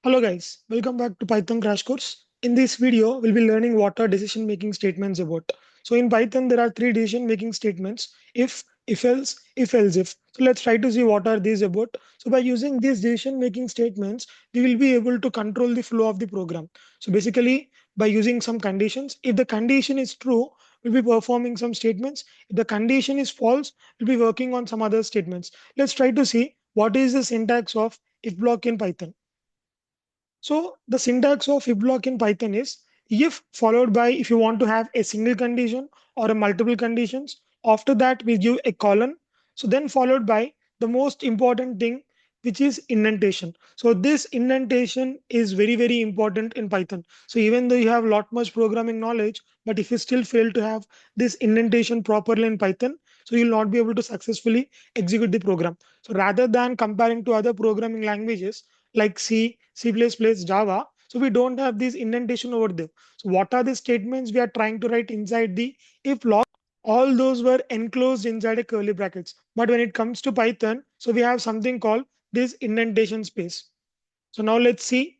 Hello guys, welcome back to Python Crash Course. In this video, we'll be learning what are decision making statements about. So in Python, there are three decision making statements: if else, if else if. So let's try to see what are these about. So by using these decision making statements, we will be able to control the flow of the program. So basically, by using some conditions, if the condition is true, we'll be performing some statements. If the condition is false, we'll be working on some other statements. Let's try to see what is the syntax of if block in Python. So the syntax of if block in Python is if followed by if you want to have a single condition or a multiple conditions. After that, we give a colon. So then followed by the most important thing, which is indentation. So this indentation is very important in Python. So even though you have lot much programming knowledge, but if you still fail to have this indentation properly in Python, so you'll not be able to successfully execute the program. So rather than comparing to other programming languages like C++, Java. So we don't have this indentation over there. So what are the statements we are trying to write inside the if block? All those were enclosed inside a curly brackets. But when it comes to Python, so we have something called this indentation space. So now let's see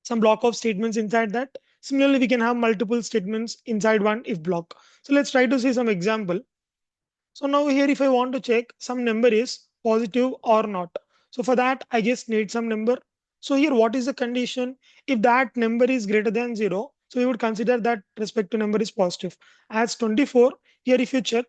some block of statements inside that. Similarly, we can have multiple statements inside one if block. So let's try to see some example. So now here if I want to check some number is positive or not. So for that I just need some number. So here what is the condition? If that number is greater than 0, so we would consider that respective number is positive. As 24, here if you check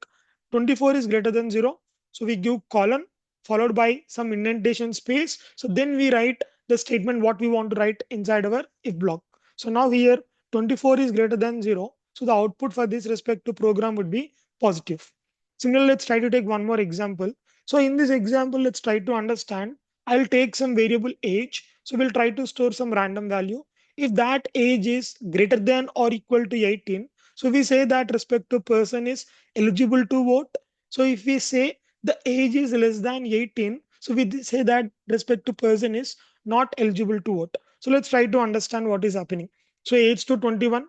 24 is greater than 0. So we give colon followed by some indentation space. So then we write the statement what we want to write inside our if block. So now here 24 is greater than 0. So the output for this respective program would be positive. Similarly, let's try to take one more example. So in this example, let's try to understand. I'll take some variable age. So we'll try to store some random value. If that age is greater than or equal to 18, so we say that respective person is eligible to vote. So if we say the age is less than 18, so we say that respective person is not eligible to vote. So let's try to understand what is happening. So age to 21.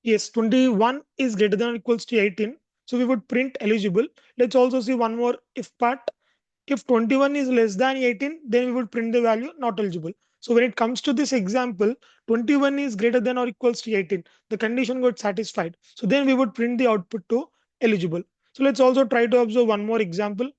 Yes, 21 is greater than or equals to 18. So we would print eligible. Let's also see one more if part. If 21 is less than 18, then we would print the value not eligible. So when it comes to this example, 21 is greater than or equals to 18. The condition got satisfied. So then we would print the output to eligible. So let's also try to observe one more example.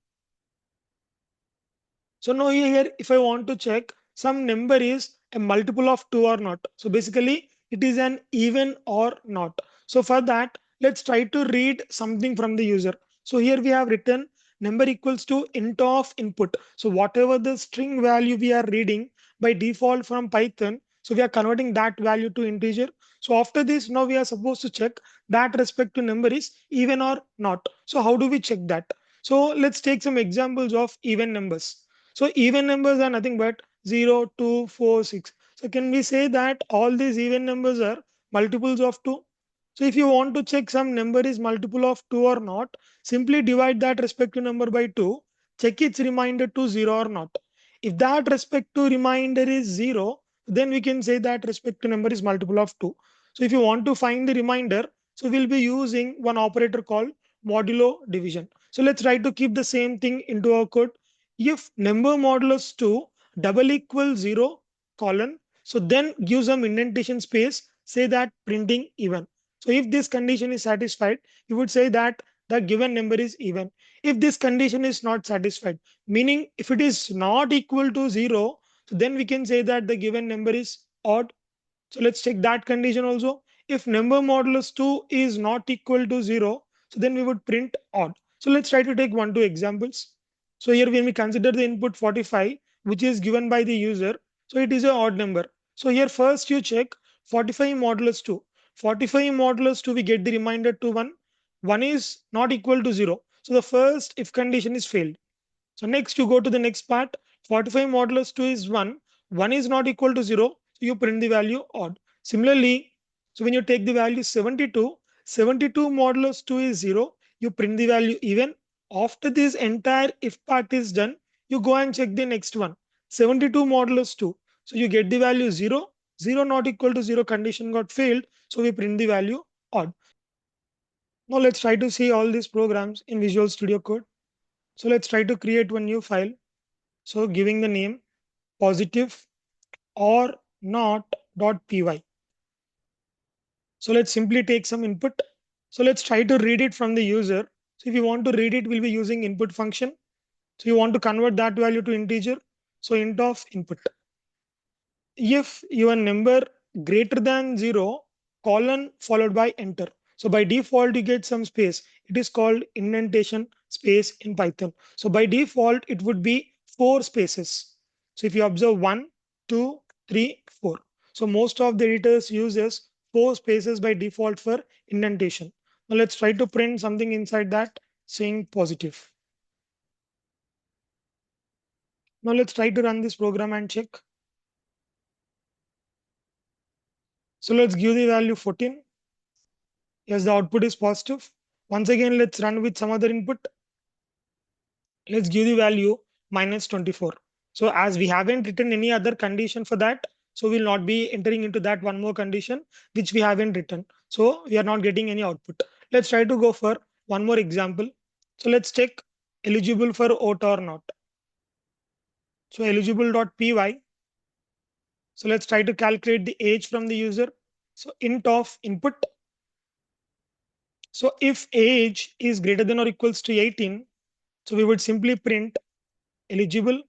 So now here, if I want to check some number is a multiple of 2 or not. So basically it is an even or not. So for that, let's try to read something from the user. So here we have written number equals to int of input. So whatever the string value we are reading by default from Python, so we are converting that value to integer. So after this, now we are supposed to check that respective number is even or not. So how do we check that? So let's take some examples of even numbers. So even numbers are nothing but 0, 2, 4, 6. So can we say that all these even numbers are multiples of 2? So if you want to check some number is multiple of 2 or not, simply divide that respective number by 2, check its remainder to 0 or not. If that respective remainder is 0, then we can say that respective number is multiple of 2. So if you want to find the remainder, so we'll be using one operator called modulo division. So let's try to keep the same thing into our code. If number modulus 2 double equals 0 colon, so then give some indentation space, say that printing even. So if this condition is satisfied, you would say that the given number is even. If this condition is not satisfied, meaning if it is not equal to 0, so then we can say that the given number is odd. So let's check that condition also. If number modulus 2 is not equal to 0, so then we would print odd. So let's try to take 1, 2 examples. So here when we consider the input 45, which is given by the user, so it is an odd number. So here first you check 45 modulus 2. 45 modulus 2, we get the remainder to 1. 1 is not equal to 0. So the first if condition is failed. So next you go to the next part. 45 modulus 2 is 1. 1 is not equal to 0. So you print the value odd. Similarly, so when you take the value 72, 72 modulus 2 is 0. You print the value even. After this entire if part is done, you go and check the next one. 72 modulus 2. So you get the value 0. 0 not equal to 0 condition got failed. So we print the value odd. Now let's try to see all these programs in Visual Studio Code. So let's try to create one new file. So giving the name positive or not.py. So let's simply take some input. So let's try to read it from the user. So if you want to read it, we'll be using input function. So you want to convert that value to integer. So int of input. If your number greater than 0, colon followed by enter. So by default, you get some space. It is called indentation space in Python. So by default, it would be 4 spaces. So if you observe 1, 2, 3, 4. So most of the editors uses 4 spaces by default for indentation. Now let's try to print something inside that saying positive. Now let's try to run this program and check. So let's give the value 14. Yes, the output is positive. Once again, let's run with some other input. Let's give the value minus 24. So as we haven't written any other condition for that, so we'll not be entering into that one more condition which we haven't written. So we are not getting any output. Let's try to go for one more example. So let's check eligible for vote or not. So eligible.py. So let's try to calculate the age from the user. So int of input. So if age is greater than or equals to 18, so we would simply print eligible.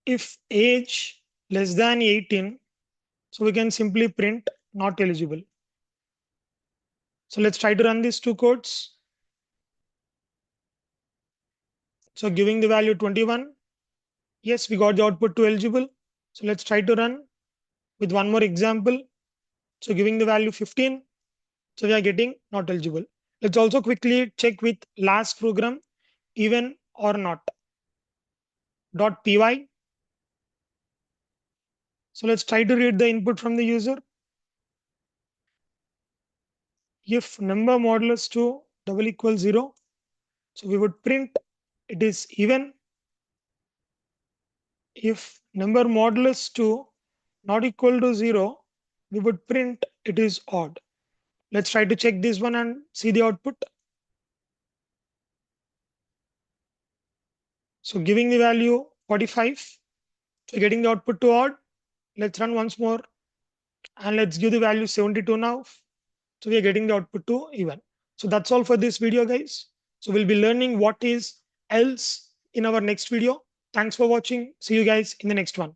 If age less than 18, so we can simply print not eligible. So let's try to run these two codes. So giving the value 21. Yes, we got the output to eligible. So let's try to run with one more example. So giving the value 15. So we are getting not eligible. Let's also quickly check with last program, even or not. .py. So let's try to read the input from the user. If number modulus to double equals 0, so we would print it is even. If number modulus to not equal to 0, we would print it is odd. Let's try to check this one and see the output. So giving the value 45, so getting the output to odd. Let's run once more and let's give the value 72 now. So we are getting the output to even. So that's all for this video, guys. So we'll be learning what is else in our next video. Thanks for watching. See you guys in the next one.